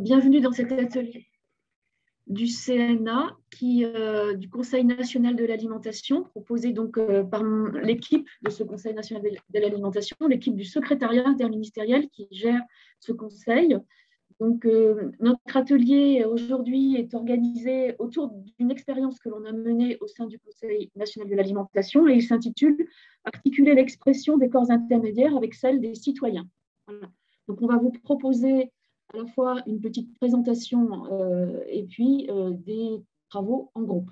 Bienvenue dans cet atelier du CNA, du Conseil national de l'alimentation, proposé donc par l'équipe de ce Conseil national de l'alimentation, l'équipe du secrétariat interministériel qui gère ce conseil. Donc, notre atelier aujourd'hui est organisé autour d'une expérience que l'on a menée au sein du Conseil national de l'alimentation et il s'intitule « Articuler l'expression des corps intermédiaires avec celle des citoyens ». Voilà. Donc, on va vous proposer à la fois une petite présentation et puis des travaux en groupe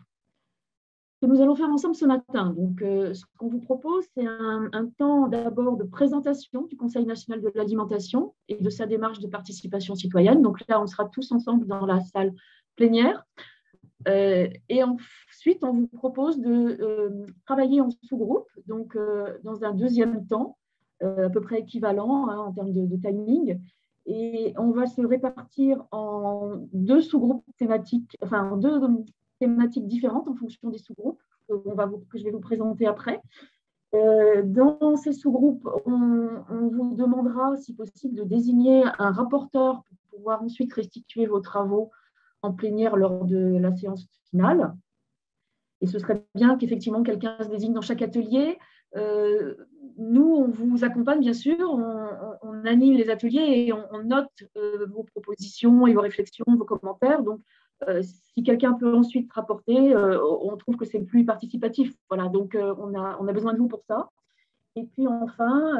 que nous allons faire ensemble ce matin. Donc, ce qu'on vous propose, c'est un temps d'abord de présentation du Conseil national de l'alimentation et de sa démarche de participation citoyenne. Donc là, on sera tous ensemble dans la salle plénière. Et ensuite, on vous propose de travailler en sous-groupe, donc dans un deuxième temps, à peu près équivalent en termes de timing. Et on va se répartir en deux sous-groupes thématiques, enfin en deux thématiques différentes en fonction des sous-groupes que je vais vous présenter après. Dans ces sous-groupes, on vous demandera, si possible, de désigner un rapporteur pour pouvoir ensuite restituer vos travaux en plénière lors de la séance finale. Et ce serait bien qu'effectivement quelqu'un se désigne dans chaque atelier. Nous, on vous accompagne, bien sûr, on anime les ateliers et on note vos propositions et vos réflexions, vos commentaires. Donc, si quelqu'un peut ensuite rapporter, on trouve que c'est plus participatif. Voilà, donc on a besoin de vous pour ça. Et puis enfin,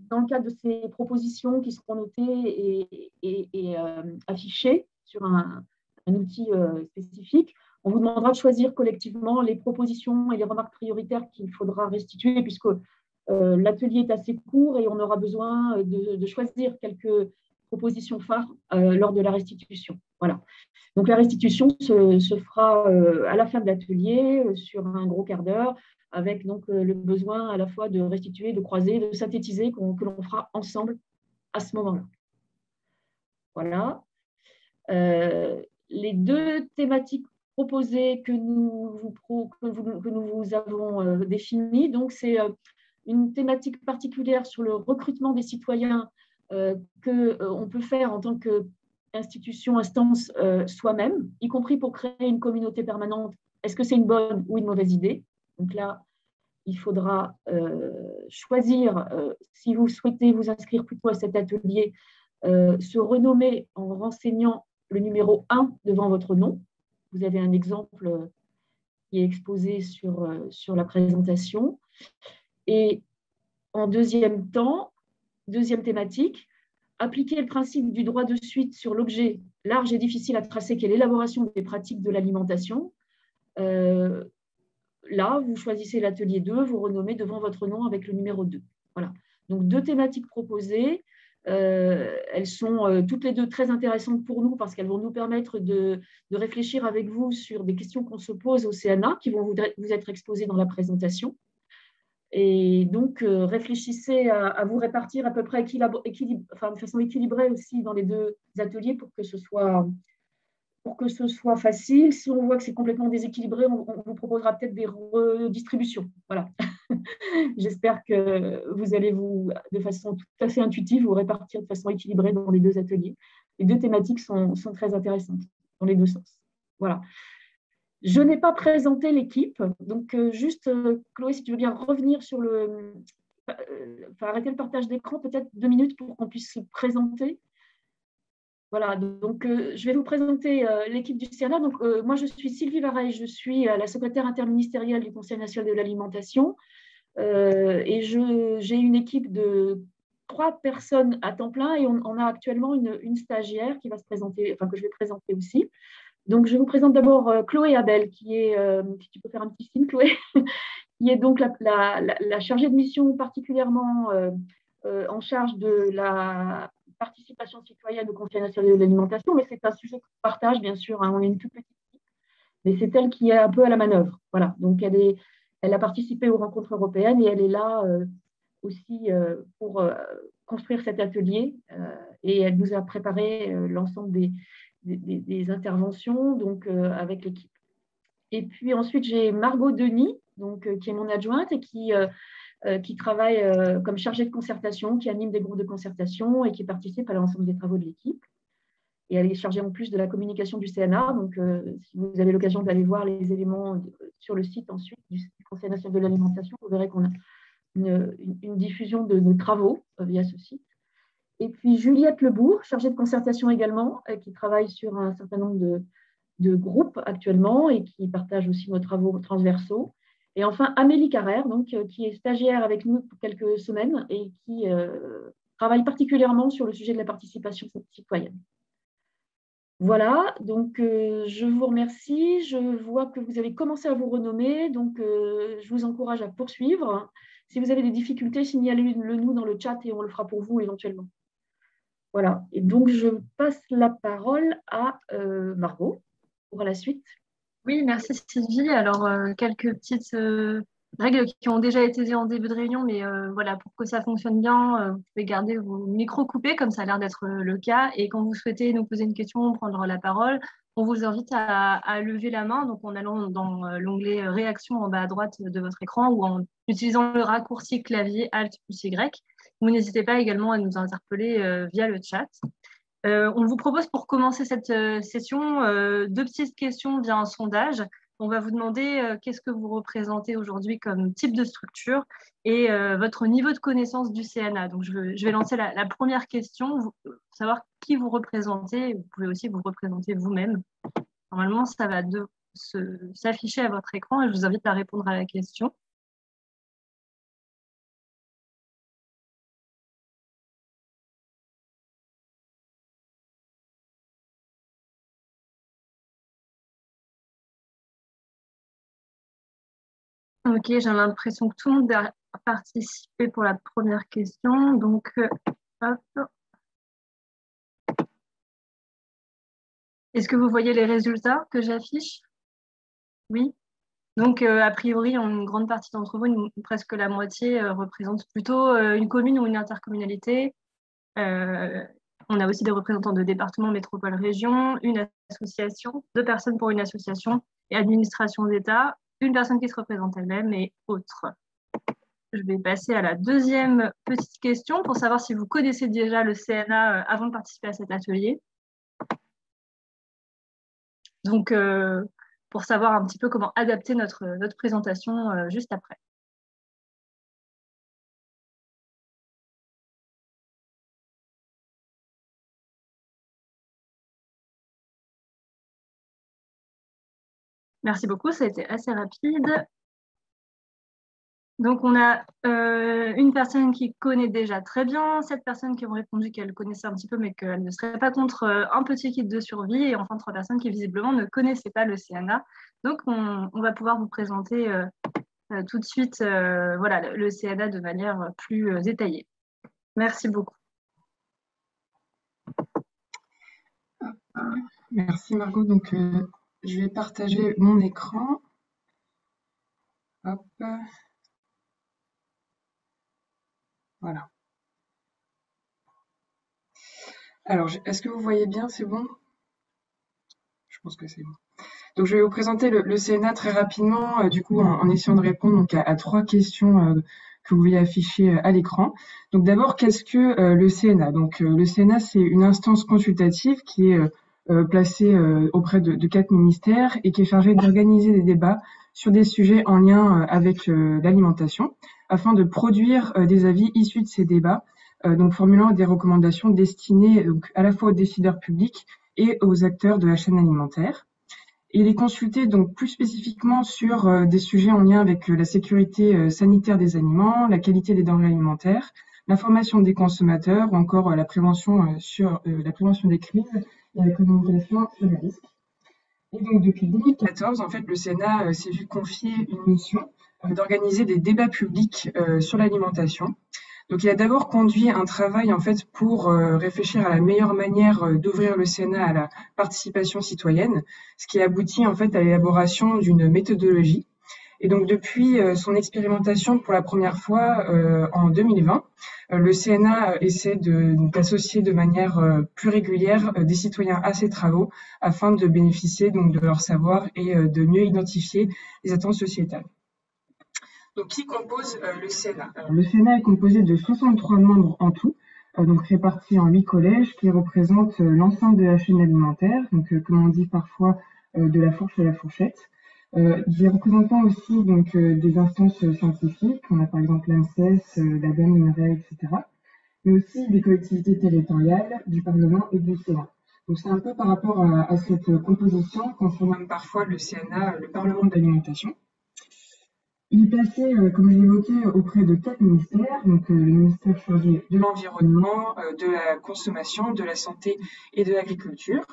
dans le cadre de ces propositions qui seront notées et affichées sur un outil spécifique, on vous demandera de choisir collectivement les propositions et les remarques prioritaires qu'il faudra restituer, puisque l'atelier est assez court et on aura besoin de choisir quelques propositions phares lors de la restitution. Voilà. Donc la restitution se fera à la fin de l'atelier, sur un gros quart d'heure, avec donc le besoin à la fois de restituer, de croiser, de synthétiser, que l'on fera ensemble à ce moment-là. Voilà. Les deux thématiques proposées que nous vous avons définies, donc c'est une thématique particulière sur le recrutement des citoyens qu'on peut faire en tant qu'institution, instance soi-même, y compris pour créer une communauté permanente. Est-ce que c'est une bonne ou une mauvaise idée? Donc là, il faudra choisir, si vous souhaitez vous inscrire plutôt à cet atelier, se renommer en renseignant le numéro 1 devant votre nom. Vous avez un exemple qui est exposé sur la présentation. Et en deuxième temps, deuxième thématique, appliquer le principe du droit de suite sur l'objet large et difficile à tracer qu'est l'élaboration des pratiques de l'alimentation. Là, vous choisissez l'atelier 2, vous renommez devant votre nom avec le numéro 2. Voilà. Donc, deux thématiques proposées. Elles sont toutes les deux très intéressantes pour nous parce qu'elles vont nous permettre de réfléchir avec vous sur des questions qu'on se pose au CNA qui vont vous être exposées dans la présentation. Et donc, réfléchissez à vous répartir à peu près de façon équilibrée aussi dans les deux ateliers pour que ce soit facile. Si on voit que c'est complètement déséquilibré, on vous proposera peut-être des redistributions. Voilà. J'espère que vous allez de façon tout à fait intuitive, vous répartir de façon équilibrée dans les deux ateliers. Les deux thématiques sont très intéressantes dans les deux sens. Voilà. Je n'ai pas présenté l'équipe, donc juste, Chloé, si tu veux bien revenir sur arrêter le partage d'écran, peut-être 2 minutes pour qu'on puisse se présenter. Voilà, donc je vais vous présenter l'équipe du CNA. Donc, moi, je suis Sylvie Vareille, je suis la secrétaire interministérielle du Conseil national de l'alimentation et j'ai une équipe de 3 personnes à temps plein et on a actuellement une stagiaire qui va se présenter, enfin que je vais présenter aussi. Donc, je vous présente d'abord Chloé Abel, qui est, si tu peux faire un petit signe, Chloé, qui est donc la chargée de mission particulièrement en charge de la participation citoyenne au Conseil national de l'alimentation, mais c'est un sujet qu'on partage, bien sûr, hein, on est une toute petite équipe, mais c'est elle qui est un peu à la manœuvre. Voilà, donc elle a participé aux rencontres européennes et elle est là aussi pour construire cet atelier et elle nous a préparé l'ensemble des interventions donc, avec l'équipe. Et puis ensuite, j'ai Margot Denis, donc, qui est mon adjointe et qui travaille comme chargée de concertation, qui anime des groupes de concertation et qui participe à l'ensemble des travaux de l'équipe. et elle est chargée en plus de la communication du CNA. Donc, si vous avez l'occasion d'aller voir les éléments sur le site ensuite du Conseil national de l'alimentation, vous verrez qu'on a une diffusion de travaux via ce site. Et puis Juliette Lebourg, chargée de concertation également, qui travaille sur un certain nombre de groupes actuellement et qui partage aussi nos travaux transversaux. Et enfin Amélie Carrère, donc, qui est stagiaire avec nous pour quelques semaines et qui travaille particulièrement sur le sujet de la participation citoyenne. Voilà, donc je vous remercie. Je vois que vous avez commencé à vous renommer, donc je vous encourage à poursuivre. Si vous avez des difficultés, signalez-le nous dans le chat et on le fera pour vous éventuellement. Voilà, et donc je passe la parole à Margot pour la suite. Oui, merci Sylvie. Alors, quelques petites règles qui ont déjà été dites en début de réunion, mais voilà, pour que ça fonctionne bien, vous pouvez garder vos micros coupés, comme ça a l'air d'être le cas. Et quand vous souhaitez nous poser une question, prendre la parole, on vous invite à lever la main, donc en allant dans l'onglet Réaction en bas à droite de votre écran ou en utilisant le raccourci clavier Alt plus Y. Vous n'hésitez pas également à nous interpeller via le chat. On vous propose pour commencer cette session deux petites questions via un sondage. On va vous demander qu'est-ce que vous représentez aujourd'hui comme type de structure et votre niveau de connaissance du CNA. Donc, je vais lancer la première question, savoir qui vous représentez. Vous pouvez aussi vous représenter vous-même. Normalement, ça va s'afficher à votre écran et je vous invite à répondre à la question. Ok, j'ai l'impression que tout le monde a participé pour la première question. Donc, hop. Est-ce que vous voyez les résultats que j'affiche? Oui. Donc, a priori, une grande partie d'entre vous, presque la moitié, représente plutôt une commune ou une intercommunalité. On a aussi des représentants de départements, métropoles, régions, une association, 2 personnes pour une association et administration d'État, une personne qui se représente elle-même et autres. Je vais passer à la deuxième petite question pour savoir si vous connaissez déjà le CNA avant de participer à cet atelier. Donc, pour savoir un petit peu comment adapter notre présentation juste après. Merci beaucoup, ça a été assez rapide. Donc, on a une personne qui connaît déjà très bien, 7 personnes qui ont répondu qu'elles connaissaient un petit peu, mais qu'elles ne seraient pas contre un petit kit de survie, et enfin 3 personnes qui visiblement ne connaissaient pas le CNA. Donc, on va pouvoir vous présenter tout de suite voilà, le CNA de manière plus détaillée. Merci beaucoup. Merci Margot. Donc, je vais partager mon écran. Hop. Voilà. Alors, est-ce que vous voyez bien? C'est bon? Je pense que c'est bon. Donc, je vais vous présenter le CNA très rapidement, du coup, en essayant de répondre donc, à 3 questions que vous voyez afficher à l'écran. Donc, d'abord, qu'est-ce que le CNA? Donc, le CNA, c'est une instance consultative qui est placée auprès de 4 ministères et qui est chargée d'organiser des débats sur des sujets en lien avec l'alimentation, afin de produire des avis issus de ces débats, donc formulant des recommandations destinées donc, à la fois aux décideurs publics et aux acteurs de la chaîne alimentaire. Il est consulté donc plus spécifiquement sur des sujets en lien avec la sécurité sanitaire des aliments, la qualité des denrées alimentaires, l'information des consommateurs ou encore la prévention la prévention des crises et la communication sur les risques. Et donc depuis 2014, en fait, le Sénat s'est vu confier une mission d'organiser des débats publics sur l'alimentation. Donc, il a d'abord conduit un travail en fait pour réfléchir à la meilleure manière d'ouvrir le Sénat à la participation citoyenne, ce qui aboutit en fait à l'élaboration d'une méthodologie. Et donc, depuis son expérimentation pour la première fois en 2020, le CNA essaie d'associer de manière plus régulière des citoyens à ces travaux afin de bénéficier donc de leur savoir et de mieux identifier les attentes sociétales. Donc, qui compose le Sénat? Le Sénat est composé de 63 membres en tout, donc répartis en 8 collèges qui représentent l'ensemble de la chaîne alimentaire, donc comme on dit parfois de la fourche à la fourchette. Des représentants aussi donc des instances scientifiques, on a par exemple l'ANSES, l'ADEME, l'INRAE, etc., mais aussi des collectivités territoriales, du Parlement et du Sénat. Donc c'est un peu par rapport à cette composition qu'on surnomme parfois le CNA, le Parlement de l'alimentation. Il est placé, comme je l'évoquais, auprès de 4 ministères, donc le ministère chargé de l'environnement, de la consommation, de la santé et de l'agriculture.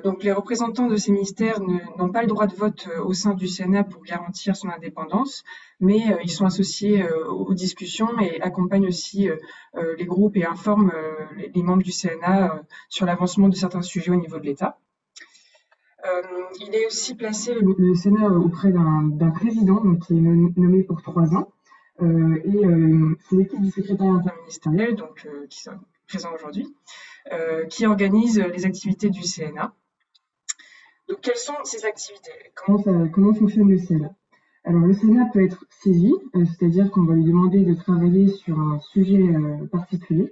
Donc les représentants de ces ministères n'ont pas le droit de vote au sein du Sénat pour garantir son indépendance, mais ils sont associés aux discussions et accompagnent aussi les groupes et informent les membres du Sénat sur l'avancement de certains sujets au niveau de l'État. Il est aussi placé, le Sénat, auprès d'un président donc, qui est nommé pour 3 ans. C'est l'équipe du secrétariat interministériel, donc, qui est présent aujourd'hui, qui organise les activités du CNA. Donc, quelles sont ces activités? Comment fonctionne le Sénat? Alors, le Sénat peut être saisi, c'est-à-dire qu'on va lui demander de travailler sur un sujet particulier,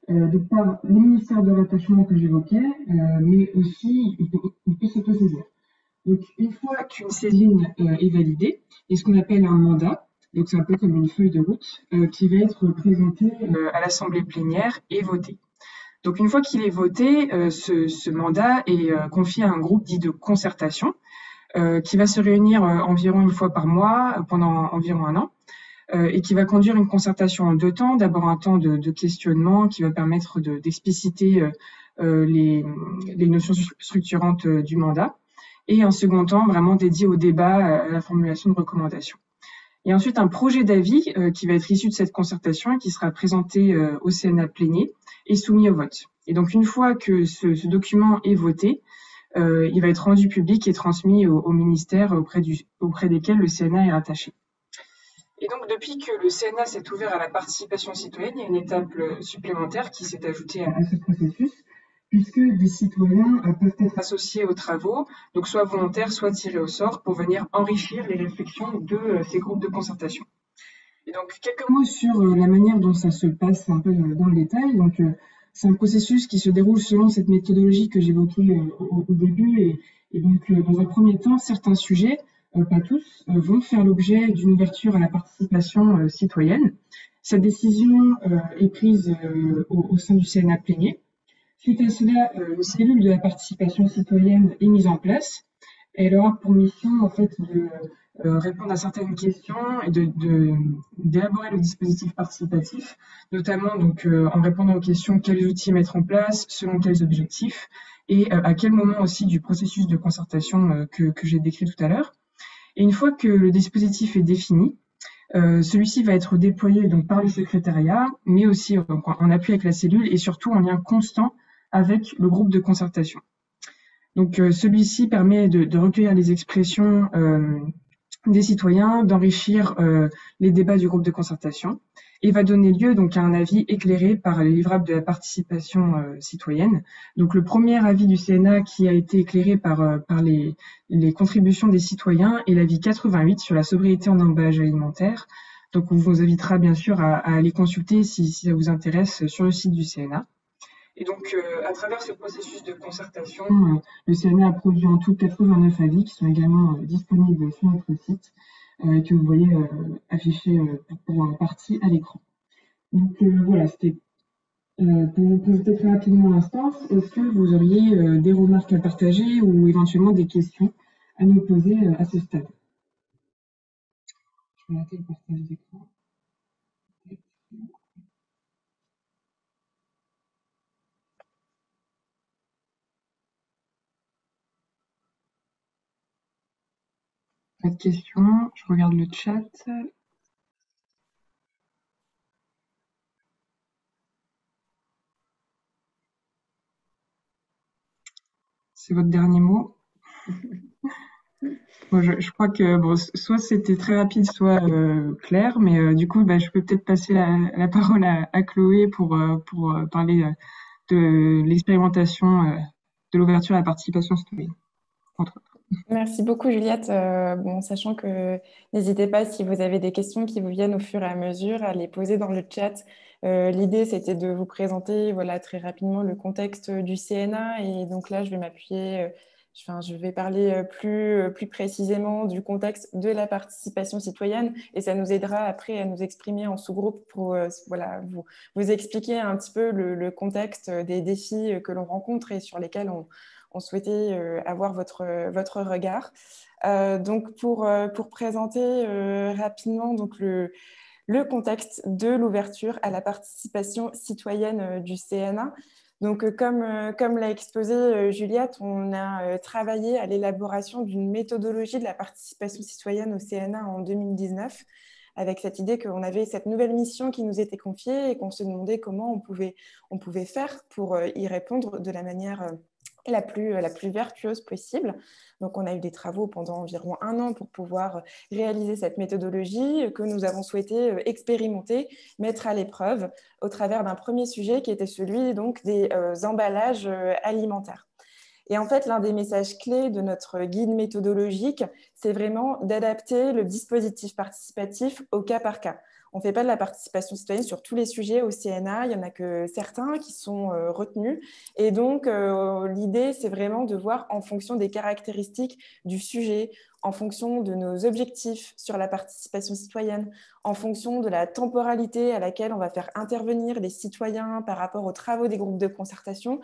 donc par les ministères de rattachement que j'évoquais, mais aussi il peut s'auto-saisir. Donc, une fois qu'une saisine est validée, il y a ce qu'on appelle un mandat, donc c'est un peu comme une feuille de route, qui va être présentée à l'Assemblée plénière et votée. Donc, une fois qu'il est voté, ce mandat est confié à un groupe dit de concertation, qui va se réunir environ une fois par mois pendant environ 1 an, et qui va conduire une concertation en 2 temps. D'abord un temps de questionnement qui va permettre d'expliciter les notions structurantes du mandat, et un second temps vraiment dédié au débat, à la formulation de recommandations. Et ensuite un projet d'avis qui va être issu de cette concertation et qui sera présenté au Sénat plénier et soumis au vote. Et donc une fois que ce document est voté, il va être rendu public et transmis aux ministères auprès desquels le Sénat est rattaché. Et donc, depuis que le Sénat s'est ouvert à la participation citoyenne, il y a une étape supplémentaire qui s'est ajoutée à ce processus, puisque des citoyens peuvent être associés aux travaux, donc soit volontaires, soit tirés au sort, pour venir enrichir les réflexions de ces groupes de concertation. Et donc, quelques mots sur la manière dont ça se passe un peu dans le détail. Donc, c'est un processus qui se déroule selon cette méthodologie que j'évoquais au début. Et donc, dans un premier temps, certains sujets, pas tous, vont faire l'objet d'une ouverture à la participation citoyenne. Cette décision est prise au sein du Sénat plénier. Suite à cela, une cellule de la participation citoyenne est mise en place. Elle aura pour mission en fait de répondre à certaines questions et d'élaborer le dispositif participatif, notamment donc en répondant aux questions quels outils mettre en place, selon quels objectifs, et à quel moment aussi du processus de concertation que j'ai décrit tout à l'heure. Et une fois que le dispositif est défini, celui-ci va être déployé donc par le secrétariat, mais aussi en appui avec la cellule et surtout en lien constant avec le groupe de concertation. Donc celui-ci permet de recueillir les expressions des citoyens, d'enrichir les débats du groupe de concertation et va donner lieu donc à un avis éclairé par les livrables de la participation citoyenne. Donc le premier avis du Sénat qui a été éclairé par les contributions des citoyens est l'avis 88 sur la sobriété en emballage alimentaire. Donc on vous invitera bien sûr à aller consulter si ça vous intéresse sur le site du Sénat. Et donc, à travers ce processus de concertation, le CNA a produit en tout 89 avis qui sont également disponibles sur notre site et que vous voyez affichés pour partie à l'écran. Donc voilà, c'était pour vous présenter très rapidement l'instance. Est-ce que vous auriez des remarques à partager ou éventuellement des questions à nous poser à ce stade? Je vais arrêter le partage d'écran. Pas de questions, je regarde le chat. C'est votre dernier mot? Bon, je crois que bon, soit c'était très rapide, soit clair, mais du coup, je peux peut-être passer la parole à Chloé pour parler de l'expérimentation de l'ouverture à la participation citoyenne, entre autres. Merci beaucoup, Juliette. Bon, sachant que n'hésitez pas, si vous avez des questions qui vous viennent au fur et à mesure, à les poser dans le chat. L'idée, c'était de vous présenter voilà, très rapidement le contexte du CNA. Et donc là, je vais m'appuyer, je vais parler plus précisément du contexte de la participation citoyenne. Et ça nous aidera après à nous exprimer en sous-groupe pour voilà, vous expliquer un petit peu le contexte des défis que l'on rencontre et sur lesquels on souhaitait avoir votre regard. Donc, pour présenter rapidement donc, le contexte de l'ouverture à la participation citoyenne du CNA. Donc, comme l'a exposé Juliette, on a travaillé à l'élaboration d'une méthodologie de la participation citoyenne au CNA en 2019, avec cette idée qu'on avait cette nouvelle mission qui nous était confiée et qu'on se demandait comment on pouvait faire pour y répondre de la manière la plus vertueuse possible. Donc, on a eu des travaux pendant environ 1 an pour pouvoir réaliser cette méthodologie que nous avons souhaité expérimenter, mettre à l'épreuve au travers d'un premier sujet qui était celui donc, des emballages alimentaires. Et en fait, l'un des messages clés de notre guide méthodologique, c'est vraiment d'adapter le dispositif participatif au cas par cas. On ne fait pas de la participation citoyenne sur tous les sujets au CNA, il n'y en a que certains qui sont retenus. Et donc, l'idée, c'est vraiment de voir en fonction des caractéristiques du sujet, en fonction de nos objectifs sur la participation citoyenne, en fonction de la temporalité à laquelle on va faire intervenir les citoyens par rapport aux travaux des groupes de concertation,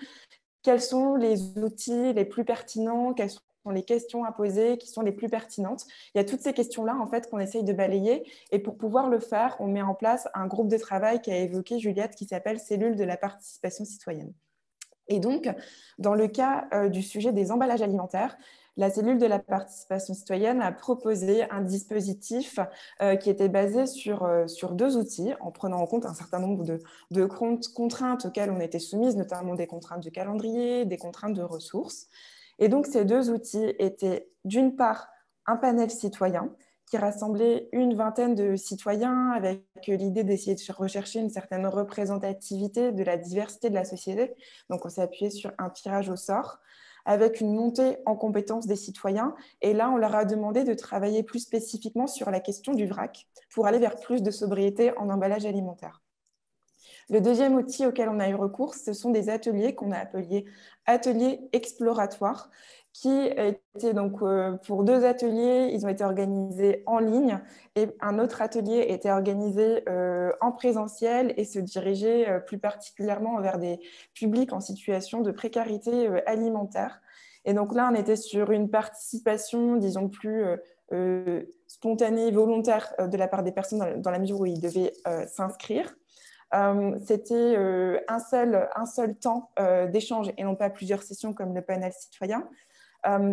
quels sont les outils les plus pertinents, quelles sont les questions à poser qui sont les plus pertinentes. Il y a toutes ces questions-là en fait, qu'on essaye de balayer. Et pour pouvoir le faire, on met en place un groupe de travail qu'a évoqué Juliette qui s'appelle Cellule de la participation citoyenne. Et donc, dans le cas du sujet des emballages alimentaires, la cellule de la participation citoyenne a proposé un dispositif qui était basé sur 2 outils, en prenant en compte un certain nombre de contraintes auxquelles on était soumise, notamment des contraintes de calendrier, des contraintes de ressources. Et donc, ces 2 outils étaient d'une part un panel citoyen qui rassemblait une vingtaine de citoyens avec l'idée d'essayer de rechercher une certaine représentativité de la diversité de la société. Donc, on s'est appuyé sur un tirage au sort avec une montée en compétences des citoyens. Et là, on leur a demandé de travailler plus spécifiquement sur la question du vrac pour aller vers plus de sobriété en emballage alimentaire. Le deuxième outil auquel on a eu recours, ce sont des ateliers qu'on a appelés ateliers exploratoires, qui étaient donc pour 2 ateliers, ils ont été organisés en ligne et un autre atelier était organisé en présentiel et se dirigeait plus particulièrement vers des publics en situation de précarité alimentaire. Et donc là, on était sur une participation, disons, plus spontanée, volontaire de la part des personnes dans la mesure où ils devaient s'inscrire. C'était un seul temps d'échange et non pas plusieurs sessions comme le panel citoyen.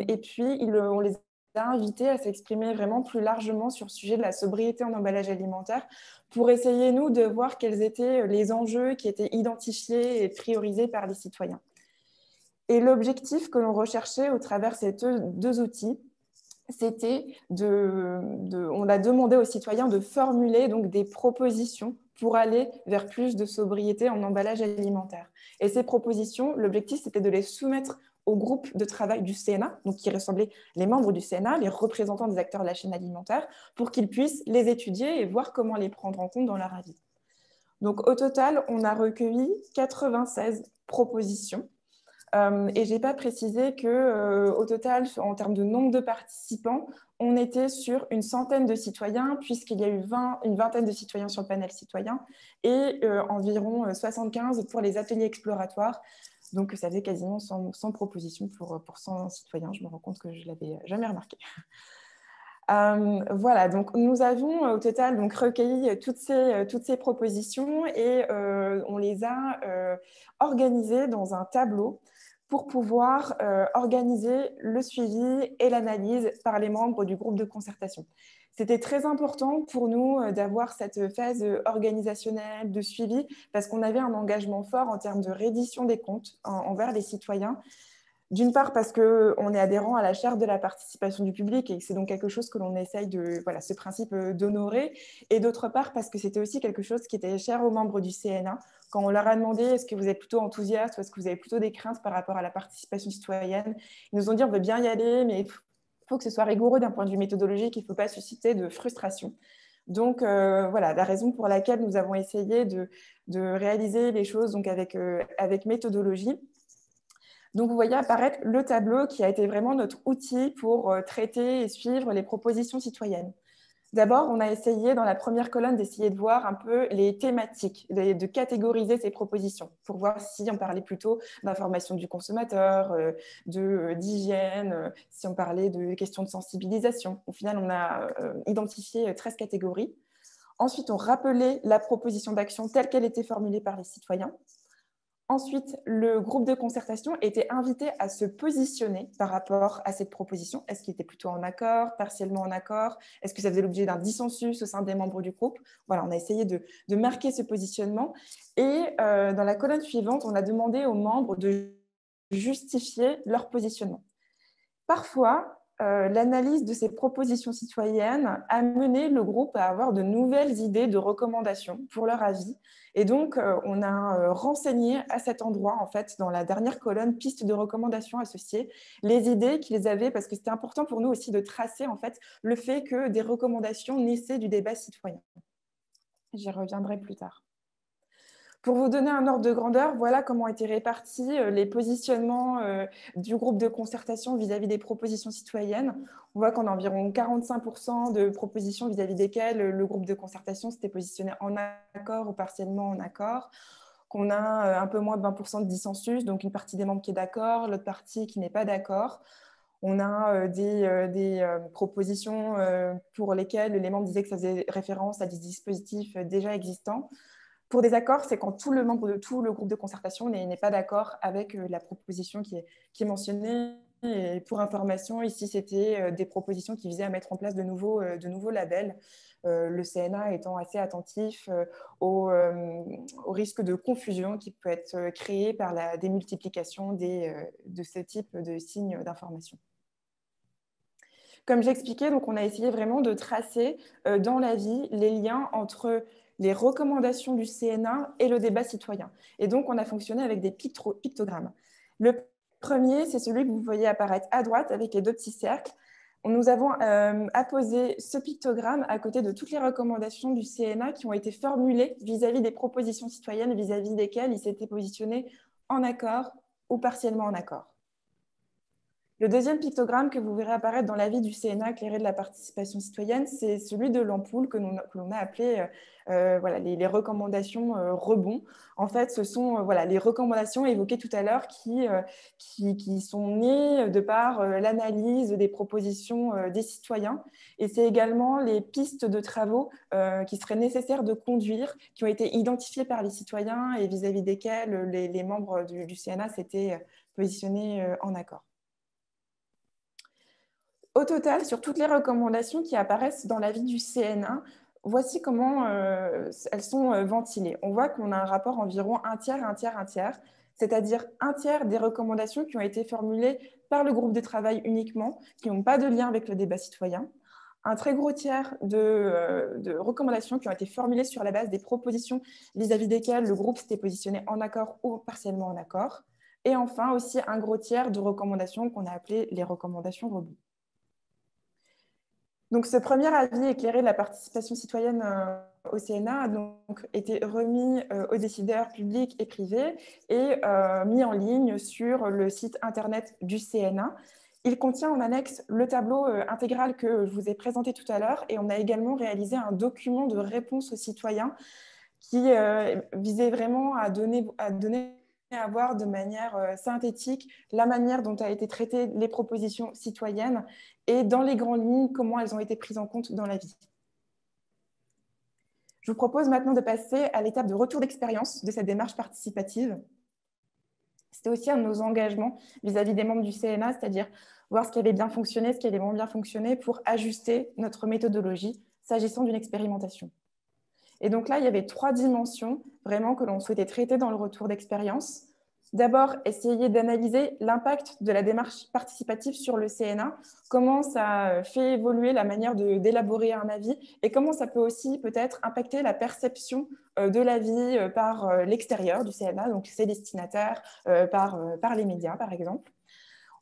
Et puis, on les a invités à s'exprimer vraiment plus largement sur le sujet de la sobriété en emballage alimentaire pour essayer, nous, de voir quels étaient les enjeux qui étaient identifiés et priorisés par les citoyens. Et l'objectif que l'on recherchait au travers de ces 2 outils, c'était on a demandé aux citoyens de formuler donc des propositions pour aller vers plus de sobriété en emballage alimentaire. Et ces propositions, l'objectif, c'était de les soumettre au groupe de travail du CNA, donc qui ressemblait les membres du CNA, les représentants des acteurs de la chaîne alimentaire, pour qu'ils puissent les étudier et voir comment les prendre en compte dans leur avis. Donc, au total, on a recueilli 96 propositions. Et je n'ai pas précisé qu'au total, en termes de nombre de participants, on était sur une centaine de citoyens, puisqu'il y a eu une vingtaine de citoyens sur le panel citoyen et environ 75 pour les ateliers exploratoires. Donc, ça faisait quasiment 100 propositions pour 100 citoyens. Je me rends compte que je ne l'avais jamais remarqué. Voilà, donc nous avons au total donc, recueilli toutes ces propositions et on les a organisées dans un tableau pour pouvoir organiser le suivi et l'analyse par les membres du groupe de concertation. C'était très important pour nous d'avoir cette phase organisationnelle de suivi parce qu'on avait un engagement fort en termes de reddition des comptes envers les citoyens. D'une part parce qu'on est adhérent à la charte de la participation du public et c'est donc quelque chose que l'on essaye ce principe d'honorer. Et d'autre part parce que c'était aussi quelque chose qui était cher aux membres du CNA. Quand on leur a demandé est-ce que vous êtes plutôt enthousiaste ou est-ce que vous avez plutôt des craintes par rapport à la participation citoyenne, ils nous ont dit on veut bien y aller, mais il faut que ce soit rigoureux d'un point de vue méthodologique, il ne faut pas susciter de frustration. Donc, voilà, la raison pour laquelle nous avons essayé de réaliser les choses donc avec méthodologie. Donc, vous voyez apparaître le tableau qui a été vraiment notre outil pour traiter et suivre les propositions citoyennes. D'abord, on a essayé dans la première colonne d'essayer de voir un peu les thématiques, de catégoriser ces propositions pour voir si on parlait plutôt d'information du consommateur, d'hygiène, si on parlait de questions de sensibilisation. Au final, on a identifié 13 catégories. Ensuite, on rappelait la proposition d'action telle qu'elle était formulée par les citoyens. Ensuite, le groupe de concertation était invité à se positionner par rapport à cette proposition. Est-ce qu'il était plutôt en accord, partiellement en accord? Est-ce que ça faisait l'objet d'un dissensus au sein des membres du groupe? Voilà, on a essayé de marquer ce positionnement. Et dans la colonne suivante, on a demandé aux membres de justifier leur positionnement. Parfois, l'analyse de ces propositions citoyennes a mené le groupe à avoir de nouvelles idées de recommandations pour leur avis. Et donc, on a renseigné à cet endroit, en fait, dans la dernière colonne, pistes de recommandations associées, les idées qu'ils avaient, parce que c'était important pour nous aussi de tracer, en fait, le fait que des recommandations naissaient du débat citoyen. J'y reviendrai plus tard. Pour vous donner un ordre de grandeur, voilà comment ont été répartis les positionnements du groupe de concertation vis-à-vis des propositions citoyennes. On voit qu'on a environ 45% de propositions vis-à-vis desquelles le groupe de concertation s'était positionné en accord ou partiellement en accord, qu'on a un peu moins de 20% de dissensus, donc une partie des membres qui est d'accord, l'autre partie qui n'est pas d'accord. On a des propositions pour lesquelles les membres disaient que ça faisait référence à des dispositifs déjà existants. Pour des accords, c'est quand tout le membre de tout le groupe de concertation n'est pas d'accord avec la proposition qui est mentionnée. Et pour information, ici, c'était des propositions qui visaient à mettre en place de nouveaux labels, le CNA étant assez attentif au risque de confusion qui peut être créé par la démultiplication de ce type de signes d'information. Comme j'expliquais, donc on a essayé vraiment de tracer dans la vie les liens entre les recommandations du CNA et le débat citoyen. Et donc, on a fonctionné avec des pictogrammes. Le premier, c'est celui que vous voyez apparaître à droite avec les deux petits cercles. Nous avons apposé ce pictogramme à côté de toutes les recommandations du CNA qui ont été formulées vis-à-vis des propositions citoyennes vis-à-vis desquelles il s'était positionné en accord ou partiellement en accord. Le deuxième pictogramme que vous verrez apparaître dans l'avis du CNA éclairé de la participation citoyenne, c'est celui de l'ampoule que l'on a appelé voilà, les recommandations rebond. En fait, ce sont voilà, les recommandations évoquées tout à l'heure qui sont nées de par l'analyse des propositions des citoyens. Et c'est également les pistes de travaux qui seraient nécessaires de conduire, qui ont été identifiées par les citoyens et vis-à-vis desquels les membres du CNA s'étaient positionnés en accord. Au total, sur toutes les recommandations qui apparaissent dans l'avis du CNA, voici comment elles sont ventilées. On voit qu'on a un rapport environ un tiers, un tiers, un tiers, c'est-à-dire un tiers des recommandations qui ont été formulées par le groupe de travail uniquement, qui n'ont pas de lien avec le débat citoyen. Un très gros tiers de recommandations qui ont été formulées sur la base des propositions vis-à-vis desquelles le groupe s'était positionné en accord ou partiellement en accord. Et enfin, aussi un gros tiers de recommandations qu'on a appelées les recommandations rebond. Donc, ce premier avis éclairé de la participation citoyenne au CNA a donc été remis aux décideurs publics et privés et mis en ligne sur le site internet du CNA. Il contient en annexe le tableau intégral que je vous ai présenté tout à l'heure et on a également réalisé un document de réponse aux citoyens qui visait vraiment à donner à voir de manière synthétique la manière dont a été traitées les propositions citoyennes et dans les grandes lignes, comment elles ont été prises en compte dans la vie. Je vous propose maintenant de passer à l'étape de retour d'expérience de cette démarche participative. C'était aussi un de nos engagements vis-à-vis des membres du CNA, c'est-à-dire voir ce qui avait bien fonctionné, ce qui avait moins bien fonctionné pour ajuster notre méthodologie s'agissant d'une expérimentation. Et donc là, il y avait 3 dimensions vraiment que l'on souhaitait traiter dans le retour d'expérience. D'abord, essayer d'analyser l'impact de la démarche participative sur le CNA, comment ça fait évoluer la manière d'élaborer un avis et comment ça peut aussi peut-être impacter la perception de l'avis par l'extérieur du CNA, donc ses destinataires, par les médias par exemple.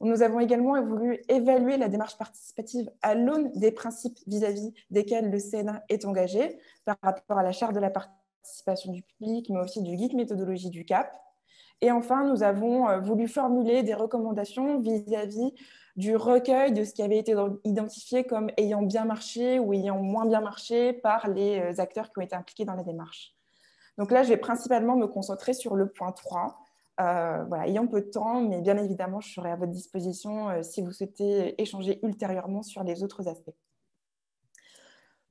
Nous avons également voulu évaluer la démarche participative à l'aune des principes vis-à-vis desquels le CNA est engagé par rapport à la charte de la participation du public, mais aussi du guide méthodologie du CAP. Et enfin, nous avons voulu formuler des recommandations vis-à-vis du recueil de ce qui avait été identifié comme ayant bien marché ou ayant moins bien marché par les acteurs qui ont été impliqués dans la démarche. Donc là, je vais principalement me concentrer sur le point 3. Voilà, ayant peu de temps, mais bien évidemment, je serai à votre disposition si vous souhaitez échanger ultérieurement sur les autres aspects.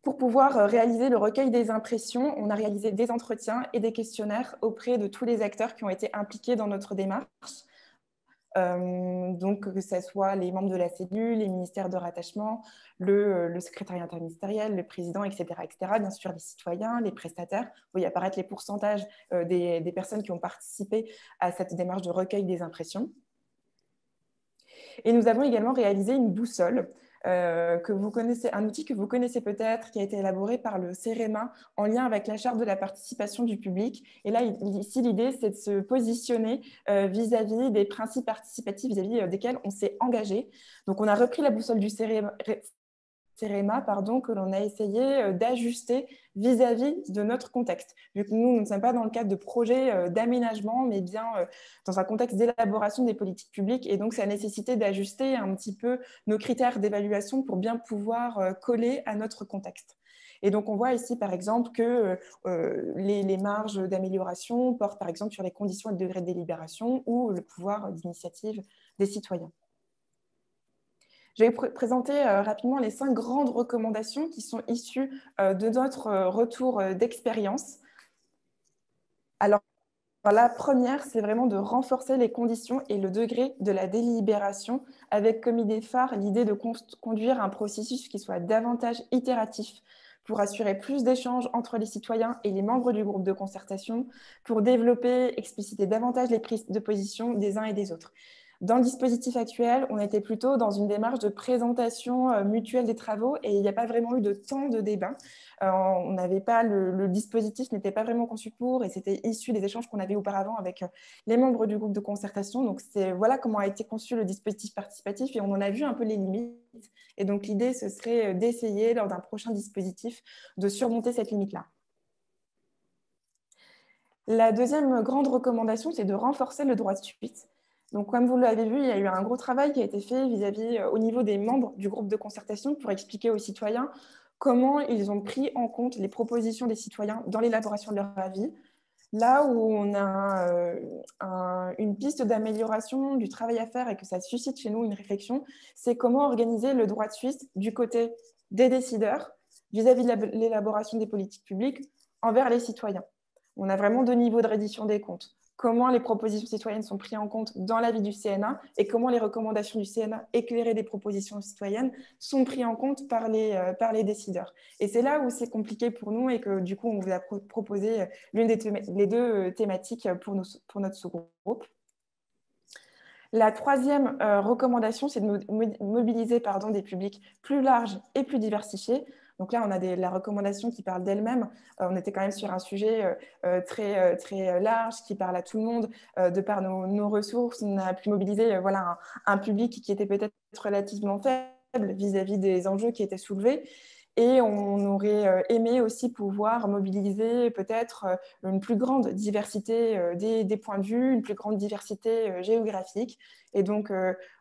Pour pouvoir réaliser le recueil des impressions, on a réalisé des entretiens et des questionnaires auprès de tous les acteurs qui ont été impliqués dans notre démarche. Donc, que ce soit les membres de la cellule, les ministères de rattachement, le secrétariat interministériel, le président, etc., etc. Bien sûr, les citoyens, les prestataires. Vous voyez apparaître les pourcentages des personnes qui ont participé à cette démarche de recueil des impressions. Et nous avons également réalisé une boussole que vous connaissez, un outil que vous connaissez peut-être, qui a été élaboré par le CEREMA en lien avec la charte de la participation du public. Et là, ici, l'idée, c'est de se positionner vis-à-vis des principes participatifs vis-à-vis desquels on s'est engagé. Donc, on a repris la boussole du CEREMA, que l'on a essayé d'ajuster vis-à-vis de notre contexte. Vu que nous ne sommes pas dans le cadre de projets d'aménagement, mais bien dans un contexte d'élaboration des politiques publiques. Et donc, ça a nécessité d'ajuster un petit peu nos critères d'évaluation pour bien pouvoir coller à notre contexte. Et donc, on voit ici, par exemple, que les marges d'amélioration portent, par exemple, sur les conditions et le degré de délibération ou le pouvoir d'initiative des citoyens. Je vais vous présenter rapidement les 5 grandes recommandations qui sont issues de notre retour d'expérience. Alors, la première, c'est vraiment de renforcer les conditions et le degré de la délibération avec comme idée phare l'idée de conduire un processus qui soit davantage itératif pour assurer plus d'échanges entre les citoyens et les membres du groupe de concertation, pour développer, expliciter davantage les prises de position des uns et des autres. Dans le dispositif actuel, on était plutôt dans une démarche de présentation mutuelle des travaux et il n'y a pas vraiment eu de temps de débat. On n'avait pas, le dispositif n'était pas vraiment conçu pour et c'était issu des échanges qu'on avait auparavant avec les membres du groupe de concertation. Donc, voilà comment a été conçu le dispositif participatif et on en a vu un peu les limites. Et donc, l'idée, ce serait d'essayer, lors d'un prochain dispositif, de surmonter cette limite-là. La deuxième grande recommandation, c'est de renforcer le droit de suite. Donc, comme vous l'avez vu, il y a eu un gros travail qui a été fait vis-à-vis au niveau des membres du groupe de concertation pour expliquer aux citoyens comment ils ont pris en compte les propositions des citoyens dans l'élaboration de leur avis. Là où on a une piste d'amélioration du travail à faire et que ça suscite chez nous une réflexion, c'est comment organiser le droit de suite du côté des décideurs vis-à-vis de l'élaboration des politiques publiques envers les citoyens. On a vraiment 2 niveaux de reddition des comptes. Comment les propositions citoyennes sont prises en compte dans l'avis du CNA et comment les recommandations du CNA éclairées des propositions citoyennes sont prises en compte par les décideurs. Et c'est là où c'est compliqué pour nous et que du coup, on vous a proposé les 2 thématiques pour notre sous-groupe. La troisième recommandation, c'est de mobiliser des publics plus larges et plus diversifiés. Donc là, on a la recommandation qui parle d'elle-même. On était quand même sur un sujet très large qui parle à tout le monde. De par nos ressources, on a pu mobiliser un public qui était peut-être relativement faible vis-à-vis des enjeux qui étaient soulevés. Et on aurait aimé aussi pouvoir mobiliser peut-être une plus grande diversité des points de vue, une plus grande diversité géographique. Et donc,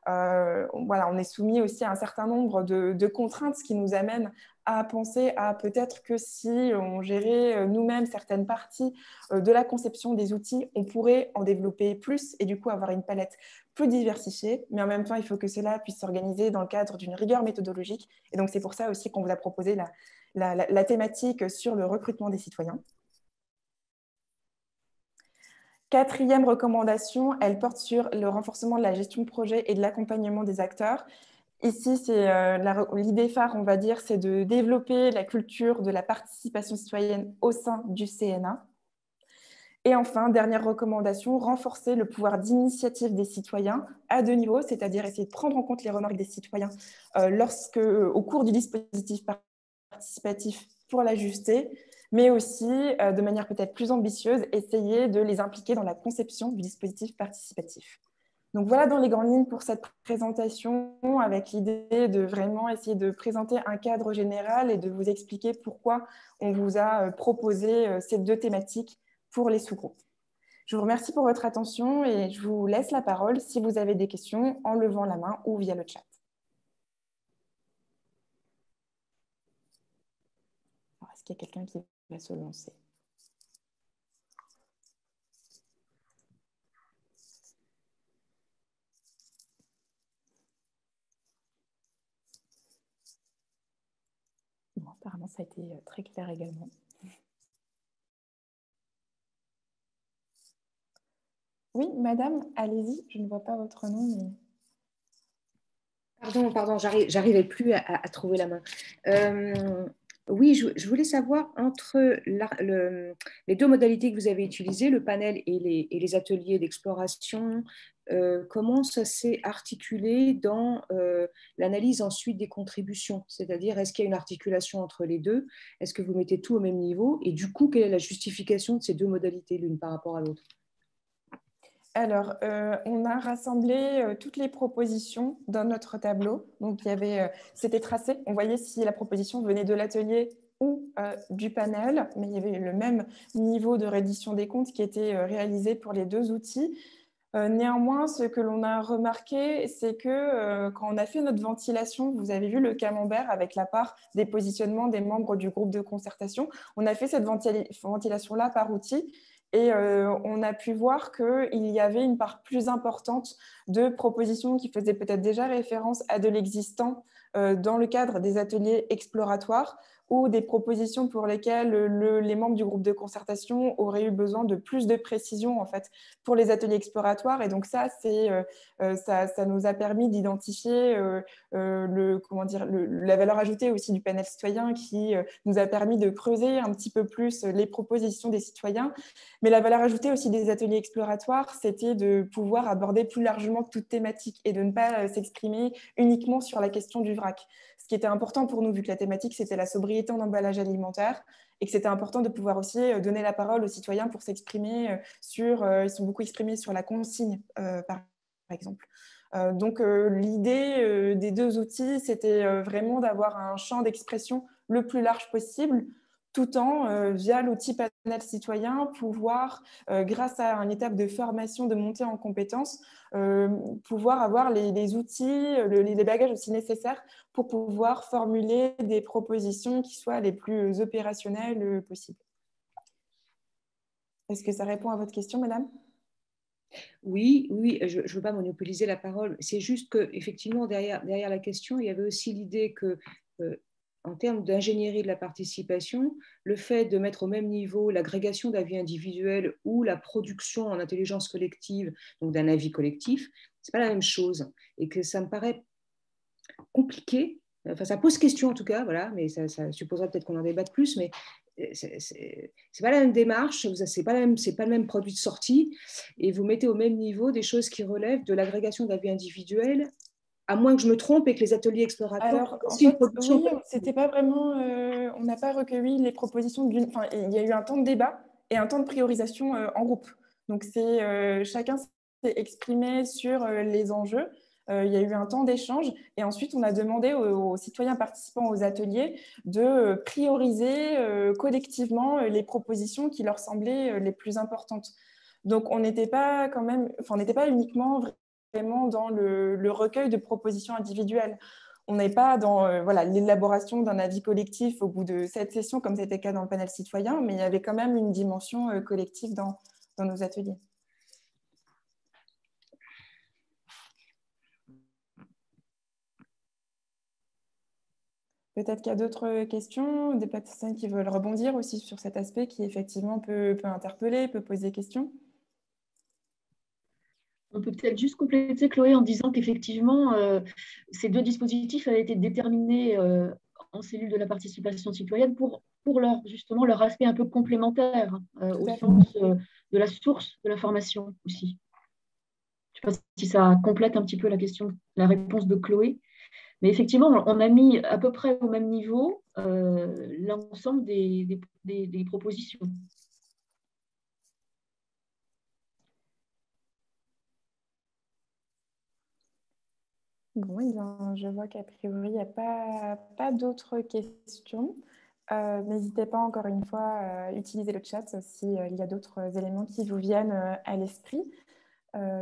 on est soumis aussi à un certain nombre de contraintes, ce qui nous amène à penser à peut-être que si on gérait nous-mêmes certaines parties de la conception des outils, on pourrait en développer plus et du coup avoir une palette plus diversifiée. Mais en même temps, il faut que cela puisse s'organiser dans le cadre d'une rigueur méthodologique. Et donc, c'est pour ça aussi qu'on vous a proposé la thématique sur le recrutement des citoyens. Quatrième recommandation, elle porte sur le renforcement de la gestion de projet et de l'accompagnement des acteurs. Ici, l'idée phare, on va dire, c'est de développer la culture de la participation citoyenne au sein du CNA. Et enfin, dernière recommandation, renforcer le pouvoir d'initiative des citoyens à 2 niveaux, c'est-à-dire essayer de prendre en compte les remarques des citoyens au cours du dispositif participatif pour l'ajuster, mais aussi, de manière peut-être plus ambitieuse, essayer de les impliquer dans la conception du dispositif participatif. Donc voilà dans les grandes lignes pour cette présentation, avec l'idée de vraiment essayer de présenter un cadre général et de vous expliquer pourquoi on vous a proposé ces deux thématiques pour les sous-groupes. Je vous remercie pour votre attention et je vous laisse la parole si vous avez des questions en levant la main ou via le chat. Est-ce qu'il y a quelqu'un qui va se lancer? Bon, apparemment, ça a été très clair également. Oui, madame, allez-y. Je ne vois pas votre nom. Mais... Pardon, j'arrivais plus à trouver la main. Oui, je voulais savoir entre les deux modalités que vous avez utilisées, le panel et les ateliers d'exploration, comment ça s'est articulé dans l'analyse ensuite des contributions? C'est-à-dire, est-ce qu'il y a une articulation entre les deux? Est-ce que vous mettez tout au même niveau? Et du coup, quelle est la justification de ces deux modalités, l'une par rapport à l'autre? Alors, on a rassemblé toutes les propositions dans notre tableau. Donc, c'était tracé. On voyait si la proposition venait de l'atelier ou du panel, mais il y avait le même niveau de reddition des comptes qui était réalisé pour les deux outils. Néanmoins, ce que l'on a remarqué, c'est que quand on a fait notre ventilation, vous avez vu le camembert avec la part des positionnements des membres du groupe de concertation. On a fait cette ventilation-là par outil. Et on a pu voir qu'il y avait une part plus importante de propositions qui faisaient peut-être déjà référence à de l'existant dans le cadre des ateliers exploratoires ou des propositions pour lesquelles les membres du groupe de concertation auraient eu besoin de plus de précision en fait, pour les ateliers exploratoires. Et donc ça nous a permis d'identifier la valeur ajoutée aussi du panel citoyen qui nous a permis de creuser un petit peu plus les propositions des citoyens. Mais la valeur ajoutée aussi des ateliers exploratoires, c'était de pouvoir aborder plus largement toute thématique et de ne pas s'exprimer uniquement sur la question du vrac. Ce qui était important pour nous, vu que la thématique, c'était la sobriété en emballage alimentaire, et que c'était important de pouvoir aussi donner la parole aux citoyens pour s'exprimer ils sont beaucoup exprimés sur la consigne, par exemple. Donc, l'idée des deux outils, c'était vraiment d'avoir un champ d'expression le plus large possible, tout en, via l'outil panel citoyen, pouvoir, grâce à une étape de formation, de montée en compétences, pouvoir avoir les outils, les bagages aussi nécessaires pour pouvoir formuler des propositions qui soient les plus opérationnelles possibles. Est-ce que ça répond à votre question, madame? Oui, je ne veux pas monopoliser la parole. C'est juste qu'effectivement, derrière la question, il y avait aussi l'idée que, en termes d'ingénierie de la participation, le fait de mettre au même niveau l'agrégation d'avis individuels ou la production en intelligence collective, donc d'un avis collectif, ce n'est pas la même chose. Et que ça me paraît compliqué. Enfin, ça pose question en tout cas, voilà, mais ça supposerait peut-être qu'on en débatte plus, mais c'est pas la même démarche, c'est pas le même produit de sortie, et vous mettez au même niveau des choses qui relèvent de l'agrégation d'avis individuels, à moins que je me trompe et que les ateliers exploratoires. Alors, en fait, oui, c'était pas vraiment, on n'a pas recueilli les propositions enfin, il y a eu un temps de débat et un temps de priorisation en groupe. Donc, chacun s'est exprimé sur les enjeux. Il y a eu un temps d'échange et ensuite, on a demandé aux citoyens participants aux ateliers de prioriser collectivement les propositions qui leur semblaient les plus importantes. Donc, on n'était pas uniquement vraiment dans le recueil de propositions individuelles. On n'est pas dans l'élaboration d'un avis collectif au bout de 7 sessions, comme c'était le cas dans le panel citoyen, mais il y avait quand même une dimension collective dans nos ateliers. Peut-être qu'il y a d'autres questions, des personnes qui veulent rebondir aussi sur cet aspect qui effectivement peut interpeller, peut poser des questions. On peut peut-être juste compléter, Chloé, en disant qu'effectivement, ces deux dispositifs avaient été déterminés en cellule de la participation citoyenne pour justement leur aspect un peu complémentaire au sens de la source de l'information aussi. Je ne sais pas si ça complète un petit peu la réponse de Chloé. Mais effectivement, on a mis à peu près au même niveau l'ensemble des propositions. Bon, eh bien, je vois qu'a priori, il n'y a pas d'autres questions. N'hésitez pas encore une fois à utiliser le chat si il y a d'autres éléments qui vous viennent à l'esprit.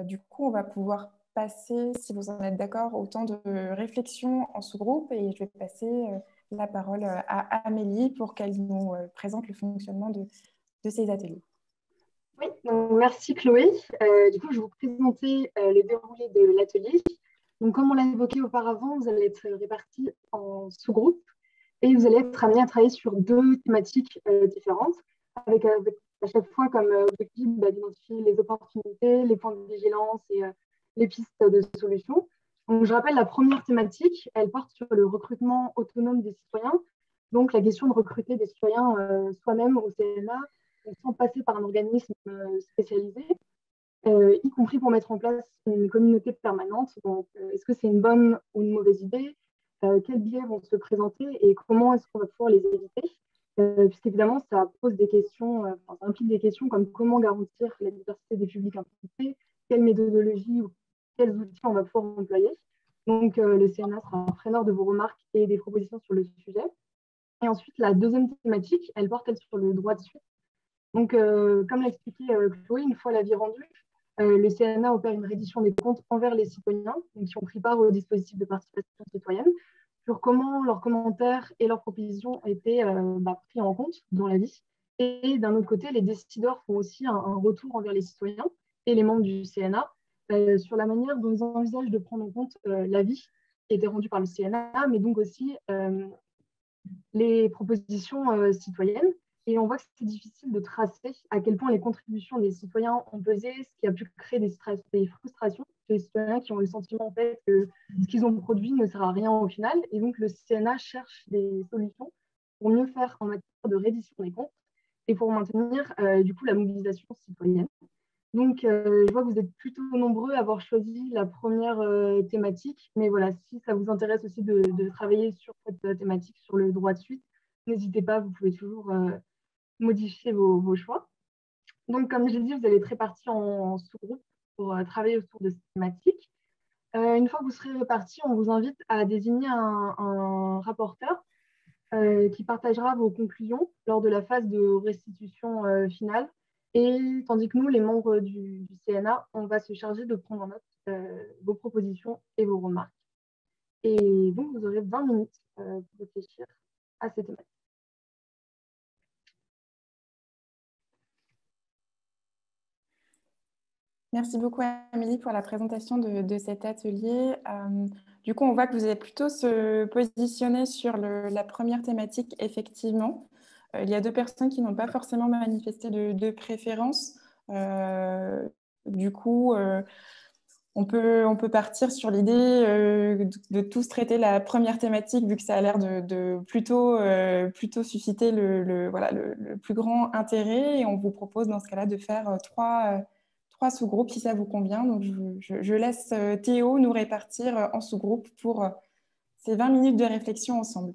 Du coup, on va pouvoir passer, si vous en êtes d'accord, au temps de réflexion en sous-groupe et je vais passer la parole à Amélie pour qu'elle nous présente le fonctionnement de ces ateliers. Oui, donc merci Chloé. Du coup, je vais vous présenter le déroulé de l'atelier. Donc, comme on l'a évoqué auparavant, vous allez être répartis en sous-groupes et vous allez être amenés à travailler sur 2 thématiques différentes, avec à chaque fois comme objectif d'identifier les opportunités, les points de vigilance et les pistes de solutions. Donc, je rappelle, la première thématique, elle porte sur le recrutement autonome des citoyens, donc la question de recruter des citoyens soi-même au CNA, sans passer par un organisme spécialisé, y compris pour mettre en place une communauté permanente. Donc, est-ce que c'est une bonne ou une mauvaise idée? Quels biais vont se présenter et comment est-ce qu'on va pouvoir les éviter? Puisqu'évidemment, ça pose des questions, ça implique des questions comme comment garantir la diversité des publics impliqués, quelle méthodologie ou quels outils on va pouvoir employer. Donc, le CNA sera preneur de vos remarques et des propositions sur le sujet. Et ensuite, la deuxième thématique, elle porte sur le droit de suite. Donc, comme l'a expliqué Chloé, une fois l'avis rendu, le CNA opère une reddition des comptes envers les citoyens qui ont pris part au dispositif de participation citoyenne sur comment leurs commentaires et leurs propositions ont été pris en compte dans l'avis. Et d'un autre côté, les décideurs font aussi un retour envers les citoyens et les membres du CNA sur la manière dont ils envisagent de prendre en compte l'avis qui a été rendu par le CNA, mais donc aussi les propositions citoyennes. Et on voit que c'est difficile de tracer à quel point les contributions des citoyens ont pesé, ce qui a pu créer des frustrations chez les citoyens qui ont le sentiment en fait, que ce qu'ils ont produit ne sert à rien au final. Et donc le CNA cherche des solutions pour mieux faire en matière de reddition des comptes et pour maintenir du coup la mobilisation citoyenne. Donc, je vois que vous êtes plutôt nombreux à avoir choisi la première thématique. Mais voilà, si ça vous intéresse aussi de travailler sur cette thématique, sur le droit de suite, n'hésitez pas, vous pouvez toujours modifier vos choix. Donc, comme je l'ai dit, vous allez être répartis en sous-groupes pour travailler autour de cette thématique. Une fois que vous serez répartis, on vous invite à désigner un rapporteur qui partagera vos conclusions lors de la phase de restitution finale. Et tandis que nous, les membres du CNA, on va se charger de prendre en note vos propositions et vos remarques. Et donc, vous aurez 20 minutes pour réfléchir à ces thématiques. Merci beaucoup, Amélie, pour la présentation de cet atelier. Du coup, on voit que vous allez plutôt se positionner sur la première thématique, effectivement. Il y a 2 personnes qui n'ont pas forcément manifesté de préférence. Du coup, on peut partir sur l'idée de tous traiter la première thématique, vu que ça a l'air de plutôt susciter le plus grand intérêt. Et on vous propose dans ce cas-là de faire 3 sous-groupes si ça vous convient. Donc, je laisse Théo nous répartir en sous-groupes pour ces 20 minutes de réflexion ensemble.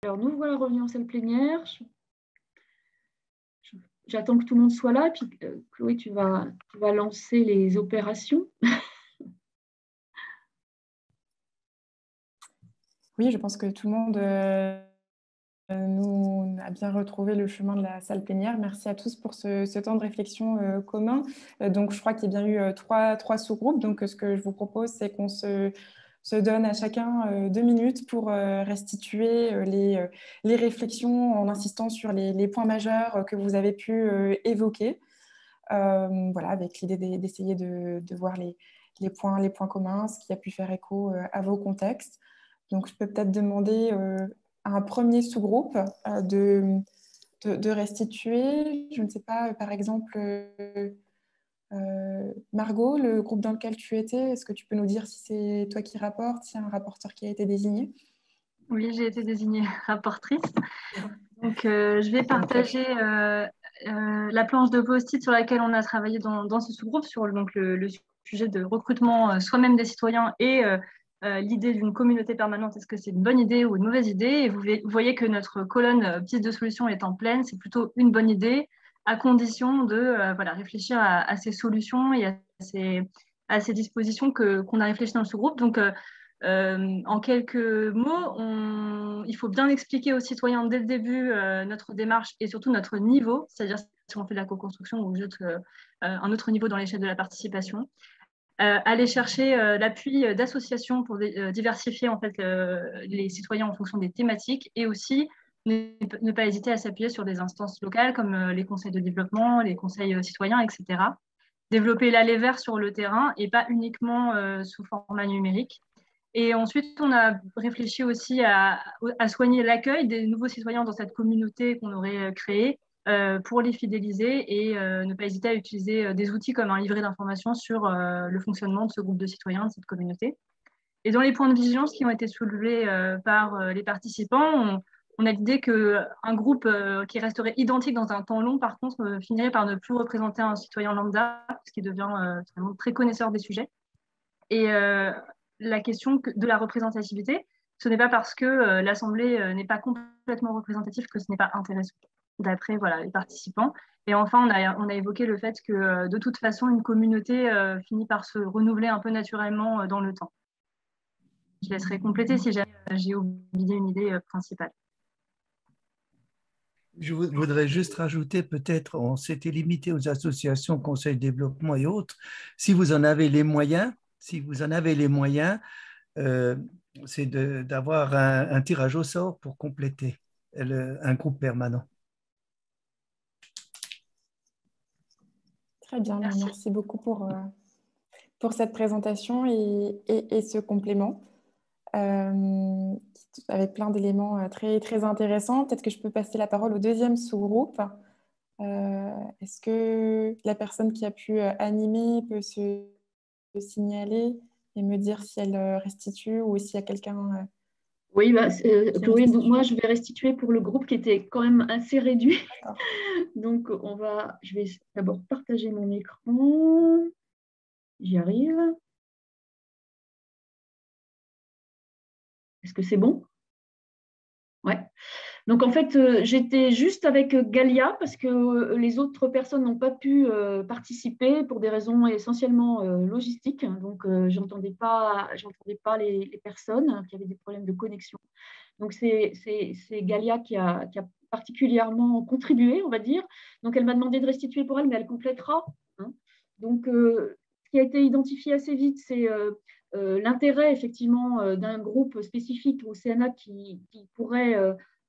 Alors, nous voilà revenus en salle plénière. J'attends que tout le monde soit là. Puis, Chloé, tu vas lancer les opérations. Oui, je pense que tout le monde nous a bien retrouvé le chemin de la salle plénière. Merci à tous pour ce temps de réflexion commun. Donc, je crois qu'il y a bien eu trois sous-groupes. Donc, ce que je vous propose, c'est qu'on se donne à chacun 2 minutes pour restituer les réflexions en insistant sur les points majeurs que vous avez pu évoquer. Voilà, avec l'idée d'essayer de voir les points communs, ce qui a pu faire écho à vos contextes. Donc, je peux peut-être demander à un premier sous-groupe de restituer. Je ne sais pas, par exemple, Margot, le groupe dans lequel tu étais, est-ce que tu peux nous dire si c'est toi qui rapportes, s'il y a un rapporteur qui a été désigné? Oui, j'ai été désignée rapportrice. Donc, je vais partager la planche de post-it sur laquelle on a travaillé dans ce sous-groupe sur le sujet de recrutement soi-même des citoyens et l'idée d'une communauté permanente. Est-ce que c'est une bonne idée ou une mauvaise idée? Et vous voyez que notre colonne piste de solution est en pleine. C'est plutôt une bonne idée. à condition de réfléchir à ces solutions et à ces dispositions qu'on a réfléchi dans le sous-groupe. Donc, en quelques mots, il faut bien expliquer aux citoyens dès le début notre démarche et surtout notre niveau, c'est-à-dire si on fait de la co-construction ou juste un autre niveau dans l'échelle de la participation. Aller chercher l'appui d'associations pour diversifier en fait, les citoyens en fonction des thématiques et aussi ne pas hésiter à s'appuyer sur des instances locales comme les conseils de développement, les conseils citoyens, etc. Développer l'aller vert sur le terrain et pas uniquement sous format numérique. Et ensuite, on a réfléchi aussi à soigner l'accueil des nouveaux citoyens dans cette communauté qu'on aurait créée pour les fidéliser et ne pas hésiter à utiliser des outils comme un livret d'informations sur le fonctionnement de ce groupe de citoyens, de cette communauté. Et dans les points de vigilance qui ont été soulevés par les participants, on a l'idée qu'un groupe qui resterait identique dans un temps long, par contre, finirait par ne plus représenter un citoyen lambda, parce qu'il devient finalement très connaisseur des sujets. Et la question de la représentativité, ce n'est pas parce que l'Assemblée n'est pas complètement représentative que ce n'est pas intéressant, d'après les participants. Et enfin, on a évoqué le fait que de toute façon, une communauté finit par se renouveler un peu naturellement dans le temps. Je laisserai compléter si jamais j'ai oublié une idée principale. Je voudrais juste rajouter, peut-être, on s'était limité aux associations, conseils de développement et autres. Si vous en avez les moyens, c'est d'avoir un tirage au sort pour compléter un groupe permanent. Très bien, merci beaucoup pour cette présentation et ce complément. Avec plein d'éléments très, très intéressants. Peut-être que je peux passer la parole au deuxième sous-groupe. Est-ce que la personne qui a pu animer peut se signaler et me dire si elle restitue ou s'il y a quelqu'un... Oui, Chloé, moi je vais restituer pour le groupe qui était quand même assez réduit. Donc je vais d'abord partager mon écran. J'y arrive. Est-ce que c'est bon? Ouais. Donc, en fait, j'étais juste avec Galia parce que les autres personnes n'ont pas pu participer pour des raisons essentiellement logistiques. Donc, je n'entendais pas les personnes qui avaient des problèmes de connexion. Donc, c'est Galia qui a particulièrement contribué, on va dire. Donc, elle m'a demandé de restituer pour elle, mais elle complétera. Hein. Donc, ce qui a été identifié assez vite, c'est l'intérêt effectivement d'un groupe spécifique au CNA qui pourrait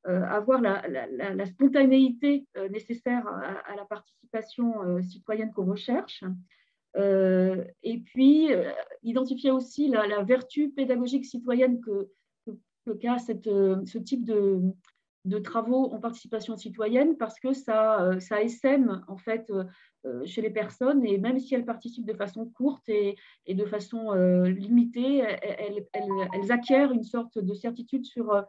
avoir la spontanéité nécessaire à la participation citoyenne qu'on recherche. Et puis, identifier aussi la vertu pédagogique citoyenne qu'a ce type de travaux en participation citoyenne, parce que ça essaime en fait chez les personnes, et même si elles participent de façon courte et de façon limitée, elles acquièrent une sorte de certitude sur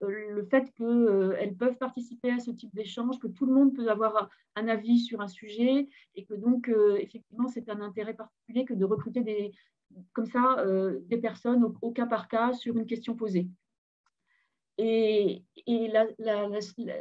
le fait qu'elles peuvent participer à ce type d'échange, que tout le monde peut avoir un avis sur un sujet, et que donc effectivement c'est un intérêt particulier que de recruter des personnes au cas par cas sur une question posée. Et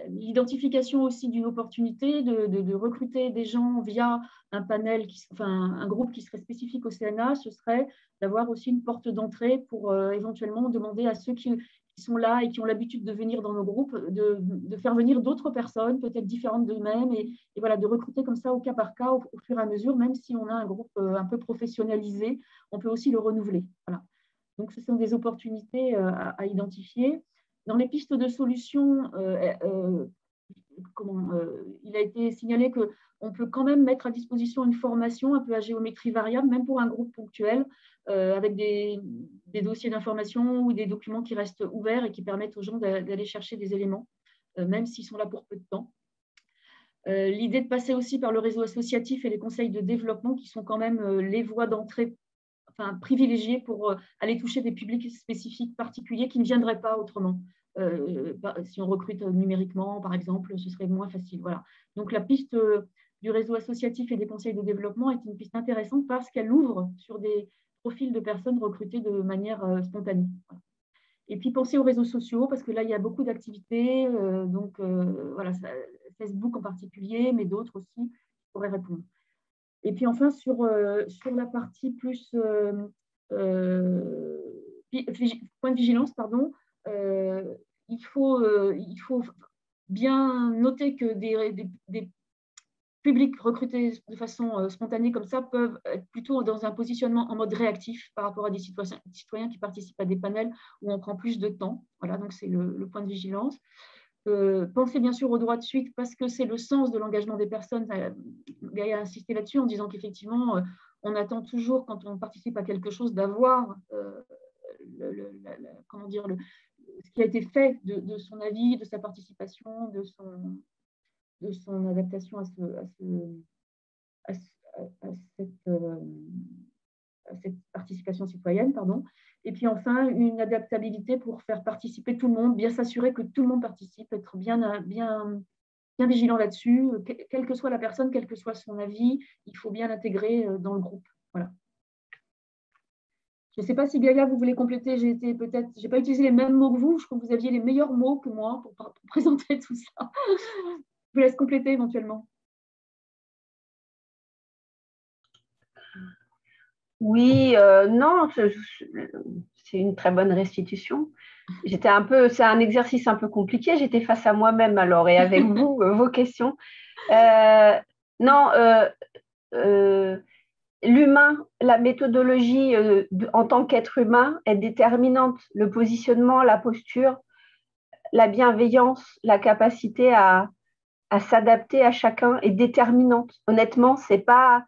l'identification aussi d'une opportunité de recruter des gens via un panel, un groupe qui serait spécifique au CNA, ce serait d'avoir aussi une porte d'entrée pour éventuellement demander à ceux qui sont là et qui ont l'habitude de venir dans nos groupes, de faire venir d'autres personnes, peut-être différentes d'eux-mêmes, et voilà, de recruter comme ça au cas par cas, au fur et à mesure, même si on a un groupe un peu professionnalisé, on peut aussi le renouveler. Voilà. Donc, ce sont des opportunités à identifier. Dans les pistes de solutions, il a été signalé qu'on peut quand même mettre à disposition une formation un peu à géométrie variable, même pour un groupe ponctuel, avec des dossiers d'information ou des documents qui restent ouverts et qui permettent aux gens d'aller chercher des éléments, même s'ils sont là pour peu de temps. L'idée de passer aussi par le réseau associatif et les conseils de développement, qui sont quand même les voies d'entrée privilégiées pour aller toucher des publics spécifiques particuliers qui ne viendraient pas autrement. Si on recrute numériquement, par exemple, ce serait moins facile. Voilà. Donc, la piste du réseau associatif et des conseils de développement est une piste intéressante parce qu'elle ouvre sur des profils de personnes recrutées de manière spontanée. Voilà. Et puis penser aux réseaux sociaux, parce que là, il y a beaucoup d'activités, donc voilà, Facebook en particulier, mais d'autres aussi pourraient répondre. Et puis enfin, sur la partie plus point de vigilance, pardon, il faut bien noter que des publics recrutés de façon spontanée comme ça peuvent être plutôt dans un positionnement en mode réactif par rapport à des citoyens qui participent à des panels où on prend plus de temps. Voilà, donc c'est le point de vigilance. Pensez bien sûr au droit de suite parce que c'est le sens de l'engagement des personnes. Gaïa a insisté là-dessus en disant qu'effectivement, on attend toujours, quand on participe à quelque chose, d'avoir comment dire, ce qui a été fait de son avis, de sa participation, de son adaptation à cette participation citoyenne, pardon. Et puis enfin, une adaptabilité pour faire participer tout le monde, bien s'assurer que tout le monde participe, être bien vigilant là-dessus, quelle que soit la personne, quel que soit son avis, il faut bien l'intégrer dans le groupe. Voilà. Je ne sais pas si Gaïa, vous voulez compléter, j'ai pas utilisé les mêmes mots que vous, je crois que vous aviez les meilleurs mots que moi pour présenter tout ça. Je vous laisse compléter éventuellement. Oui, non, c'est une très bonne restitution. C'est un exercice un peu compliqué. J'étais face à moi-même alors et avec vous, vos questions. Non, l'humain, la méthodologie en tant qu'être humain est déterminante. Le positionnement, la posture, la bienveillance, la capacité à s'adapter à chacun est déterminante. Honnêtement, c'est à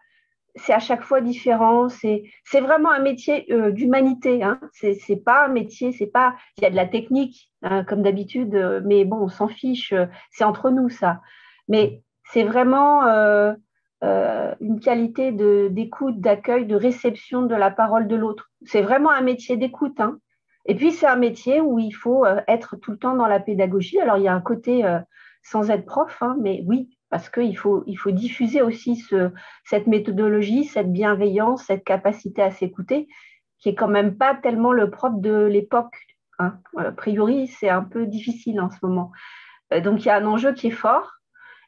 chaque fois différent. C'est vraiment un métier d'humanité. Hein. C'est pas un métier, il y a de la technique, hein, comme d'habitude, mais bon, on s'en fiche. C'est entre nous, ça. Mais c'est vraiment une qualité d'écoute, d'accueil, de réception de la parole de l'autre. C'est vraiment un métier d'écoute. Hein. Et puis, c'est un métier où il faut être tout le temps dans la pédagogie. Alors, il y a un côté sans être prof, hein, mais oui, parce qu'il faut diffuser aussi cette méthodologie, cette bienveillance, cette capacité à s'écouter, qui est quand même pas tellement le propre de l'époque. Hein. A priori, c'est un peu difficile en ce moment. Donc, il y a un enjeu qui est fort.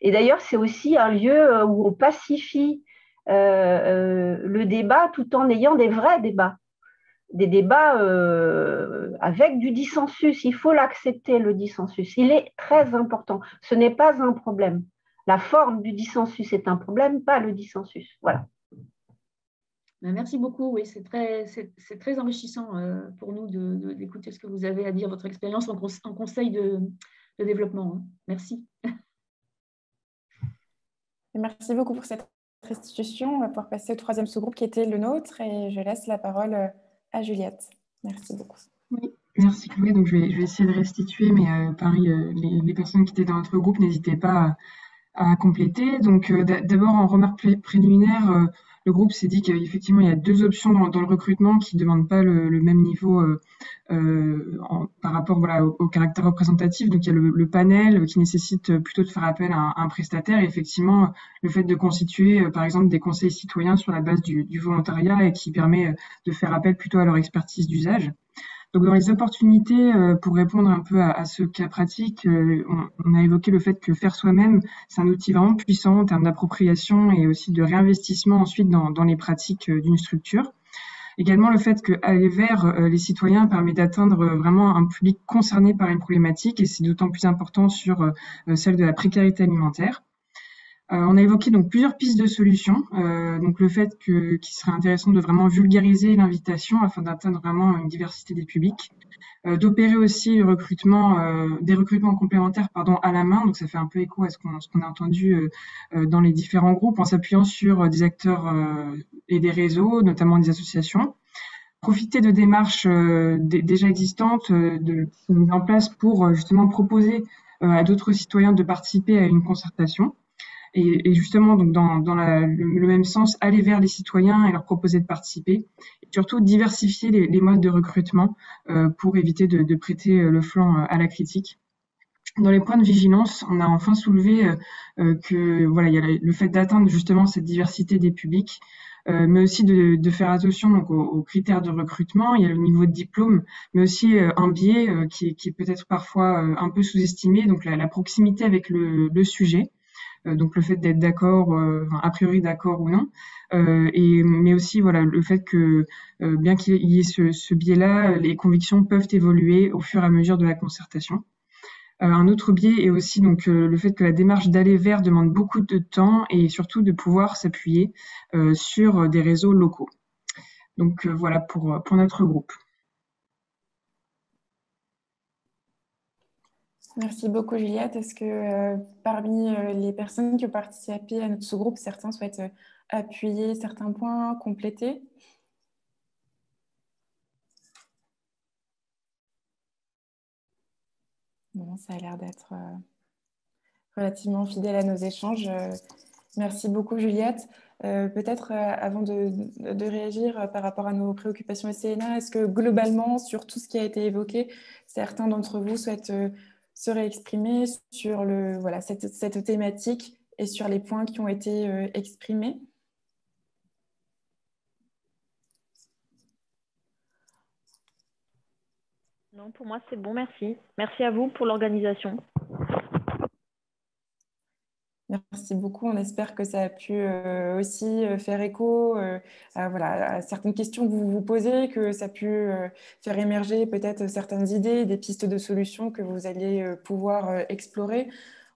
Et d'ailleurs, c'est aussi un lieu où on pacifie le débat tout en ayant des vrais débats. Des débats avec du dissensus. Il faut l'accepter, le dissensus. Il est très important. Ce n'est pas un problème. La forme du dissensus est un problème, pas le dissensus. Voilà. Merci beaucoup. Oui, c'est très enrichissant pour nous d'écouter ce que vous avez à dire, votre expérience en conseil de développement. Hein. Merci. Et merci beaucoup pour cette restitution. On va pouvoir passer au troisième sous-groupe qui était le nôtre et je laisse la parole à Juliette. Merci beaucoup. Oui, merci Chloé. Donc je vais essayer de restituer, mais pareil, les personnes qui étaient dans notre groupe, n'hésitez pas à compléter. Donc d'abord, en remarque préliminaire, le groupe s'est dit qu'effectivement, il y a deux options dans le recrutement qui ne demandent pas le même niveau par rapport au caractère représentatif. Donc, il y a le panel qui nécessite plutôt de faire appel à un prestataire. Et effectivement, le fait de constituer, par exemple, des conseils citoyens sur la base du volontariat et qui permet de faire appel plutôt à leur expertise d'usage. Donc, dans les opportunités, pour répondre un peu à ce cas pratique, on a évoqué le fait que faire soi-même, c'est un outil vraiment puissant en termes d'appropriation et aussi de réinvestissement ensuite dans les pratiques d'une structure. Également, le fait qu'aller vers les citoyens permet d'atteindre vraiment un public concerné par une problématique et c'est d'autant plus important sur celle de la précarité alimentaire. On a évoqué donc plusieurs pistes de solutions. Donc le fait qu'il serait intéressant de vraiment vulgariser l'invitation afin d'atteindre vraiment une diversité des publics, d'opérer aussi des recrutements complémentaires à la main. Donc ça fait un peu écho à ce qu'on a entendu dans les différents groupes en s'appuyant sur des acteurs et des réseaux, notamment des associations. Profiter de démarches déjà existantes, qui sont mises en place pour justement proposer à d'autres citoyens de participer à une concertation. Et justement, donc dans le même sens, aller vers les citoyens et leur proposer de participer. Et surtout, diversifier les modes de recrutement pour éviter de prêter le flanc à la critique. Dans les points de vigilance, on a enfin soulevé que il y a le fait d'atteindre justement cette diversité des publics mais aussi de faire attention donc, aux critères de recrutement. Il y a le niveau de diplôme, mais aussi un biais qui est peut-être parfois un peu sous-estimé, donc la proximité avec le sujet. Donc le fait d'être d'accord, a priori d'accord ou non, mais aussi voilà le fait que bien qu'il y ait ce biais-là, les convictions peuvent évoluer au fur et à mesure de la concertation. Un autre biais est aussi donc le fait que la démarche d'aller vers demande beaucoup de temps et surtout de pouvoir s'appuyer sur des réseaux locaux. Donc voilà pour notre groupe. Merci beaucoup, Juliette. Est-ce que parmi les personnes qui ont participé à notre sous-groupe, certains souhaitent appuyer certains points, compléter? Bon, ça a l'air d'être relativement fidèle à nos échanges. Merci beaucoup, Juliette. Peut-être avant de réagir par rapport à nos préoccupations au CNA, est-ce que globalement, sur tout ce qui a été évoqué, certains d'entre vous souhaitent se réexprimer sur voilà, cette thématique et sur les points qui ont été exprimés? Non, pour moi, c'est bon, merci. Merci à vous pour l'organisation. Merci beaucoup. On espère que ça a pu aussi faire écho voilà, à certaines questions que vous vous posez, que ça a pu faire émerger peut-être certaines idées, des pistes de solutions que vous alliez pouvoir explorer.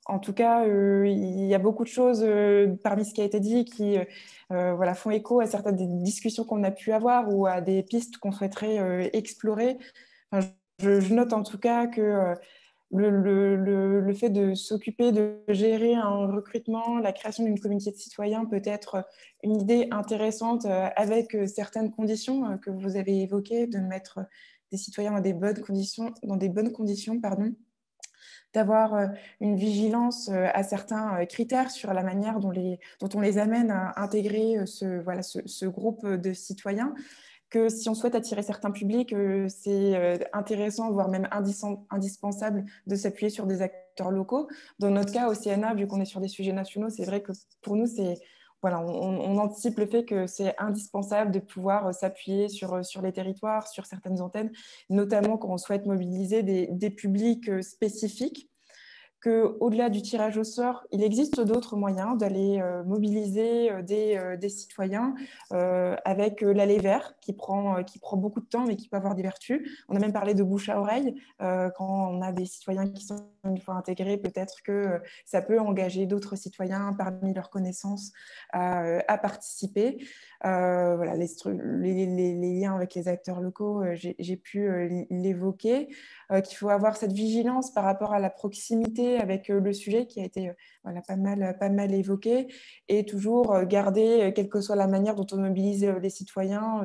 En tout cas, il y a beaucoup de choses parmi ce qui a été dit qui voilà, font écho à certaines des discussions qu'on a pu avoir ou à des pistes qu'on souhaiterait explorer. Enfin, je note en tout cas que le fait de s'occuper de gérer un recrutement, la création d'une communauté de citoyens peut être une idée intéressante avec certaines conditions que vous avez évoquées, de mettre des citoyens dans des bonnes conditions, pardon, d'avoir une vigilance à certains critères sur la manière dont on les amène à intégrer ce groupe de citoyens, que si on souhaite attirer certains publics, c'est intéressant, voire même indispensable de s'appuyer sur des acteurs locaux. Dans notre cas, au CNA, vu qu'on est sur des sujets nationaux, c'est vrai que pour nous, voilà, on anticipe le fait que c'est indispensable de pouvoir s'appuyer sur les territoires, sur certaines antennes, notamment quand on souhaite mobiliser des publics spécifiques. Qu'au-delà du tirage au sort, il existe d'autres moyens d'aller mobiliser des citoyens avec l'aller vers qui prend beaucoup de temps mais qui peut avoir des vertus. On a même parlé de bouche à oreille. Quand on a des citoyens qui sont une fois intégrés, peut-être que ça peut engager d'autres citoyens parmi leurs connaissances à participer. Voilà, les liens avec les acteurs locaux, j'ai pu l'évoquer. Qu'il faut avoir cette vigilance par rapport à la proximité avec le sujet qui a été voilà, pas mal évoqué, et toujours garder, quelle que soit la manière dont on mobilise les citoyens,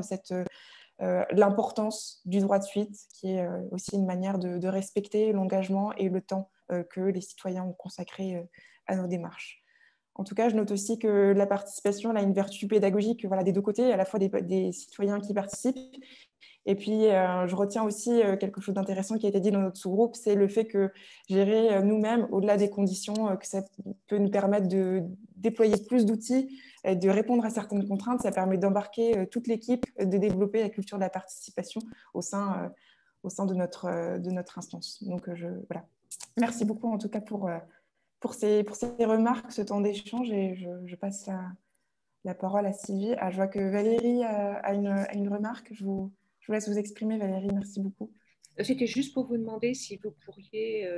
l'importance du droit de suite, qui est aussi une manière de respecter l'engagement et le temps que les citoyens ont consacré à nos démarches. En tout cas, je note aussi que la participation a une vertu pédagogique, voilà, des deux côtés, à la fois des citoyens qui participent. Et puis, je retiens aussi quelque chose d'intéressant qui a été dit dans notre sous-groupe, c'est le fait que gérer nous-mêmes, au-delà des conditions, que ça peut nous permettre de déployer plus d'outils, et de répondre à certaines contraintes. Ça permet d'embarquer toute l'équipe, de développer la culture de la participation au sein de notre instance. Donc, voilà. Merci beaucoup en tout cas pour ces remarques, ce temps d'échange, et je passe la parole à Sylvie. Je vois que Valérie a une remarque. Je vous laisse vous exprimer, Valérie. Merci beaucoup. C'était juste pour vous demander si vous pourriez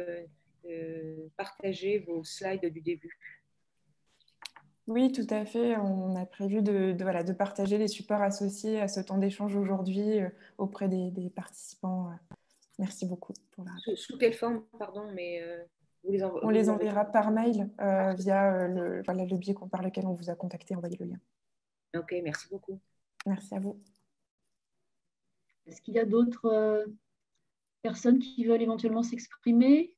partager vos slides du début. Oui, tout à fait. On a prévu de partager les supports associés à ce temps d'échange aujourd'hui auprès des participants. Merci beaucoup. Sous quelle forme, pardon, mais on les enverra par mail via le biais par lequel on vous a contacté, envoyez le lien. Ok, merci beaucoup. Merci à vous. Est-ce qu'il y a d'autres personnes qui veulent éventuellement s'exprimer?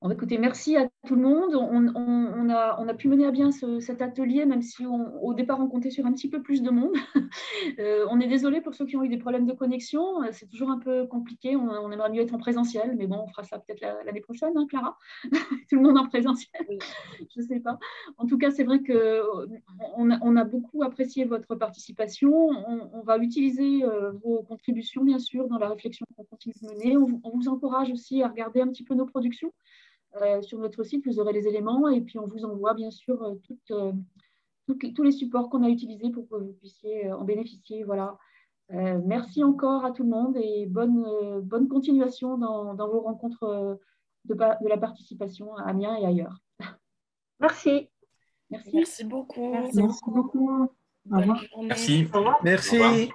Écoutez, merci à tout le monde. On a pu mener à bien cet atelier, même si au départ on comptait sur un petit peu plus de monde. On est désolé pour ceux qui ont eu des problèmes de connexion. C'est toujours un peu compliqué. On aimerait mieux être en présentiel, mais bon, on fera ça peut-être l'année prochaine, hein, Clara. Tout le monde en présentiel. Je ne sais pas. En tout cas, c'est vrai qu'on a beaucoup apprécié votre participation. On va utiliser vos contributions, bien sûr, dans la réflexion qu'on continue de mener. On vous encourage aussi à regarder un petit peu nos productions. Sur notre site, vous aurez les éléments et puis on vous envoie bien sûr tous les supports qu'on a utilisés pour que vous puissiez en bénéficier. Voilà. Merci encore à tout le monde et bonne continuation dans vos rencontres de la participation à Amiens et ailleurs. Merci. Merci. Merci beaucoup. Merci beaucoup. Au revoir. Bonne journée. Merci. Au revoir. Merci. Au revoir.